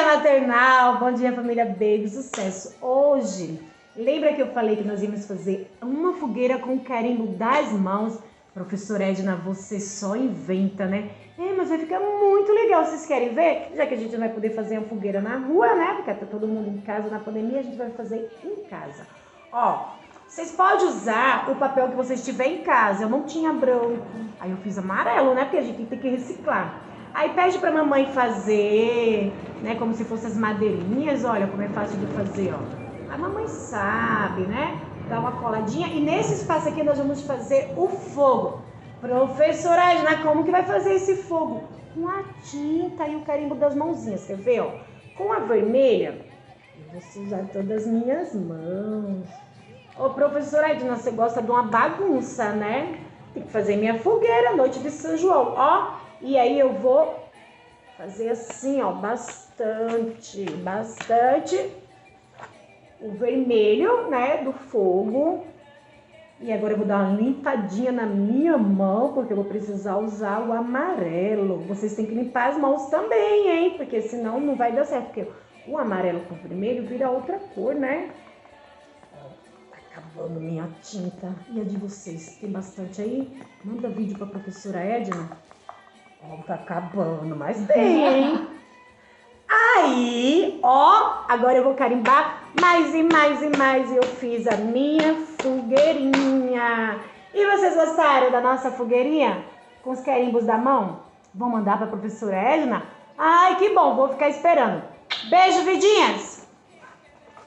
maternal, bom dia família Baby, sucesso. Hoje, lembra que eu falei que nós íamos fazer uma fogueira com o carimbo das mãos? Professora Edna, você só inventa, né? Mas vai ficar muito legal, vocês querem ver? Já que a gente não vai poder fazer uma fogueira na rua, né? Porque tá todo mundo em casa na pandemia, a gente vai fazer em casa. Ó, vocês podem usar o papel que vocês tiverem em casa. Eu não tinha branco, aí eu fiz amarelo, né? Porque a gente tem que reciclar. Aí pede pra mamãe fazer, né? Como se fossem as madeirinhas. Olha como é fácil de fazer, ó. A mamãe sabe, né? Dá uma coladinha. E nesse espaço aqui nós vamos fazer o fogo. Professora Edna, como que vai fazer esse fogo? Com a tinta e o carimbo das mãozinhas. Quer ver, ó? Com a vermelha, eu vou sujar todas as minhas mãos. Ô, professora Edna, você gosta de uma bagunça, né? Tem que fazer minha fogueira, noite de São João, ó. E aí eu vou fazer assim, ó, bastante o vermelho, né, do fogo. E agora eu vou dar uma limpadinha na minha mão, porque eu vou precisar usar o amarelo. Vocês têm que limpar as mãos também, hein, porque senão não vai dar certo, porque o amarelo com o vermelho vira outra cor, né? Tá acabando minha tinta. E a de vocês? Tem bastante aí? Manda vídeo pra professora Edna. Ó, tá acabando, mas tem, hein? Aí, ó, agora eu vou carimbar mais e mais e mais. E eu fiz a minha fogueirinha. E vocês gostaram da nossa fogueirinha? Com os carimbos da mão? Vão mandar pra professora Edna? Ai, que bom, vou ficar esperando. Beijo, vidinhas!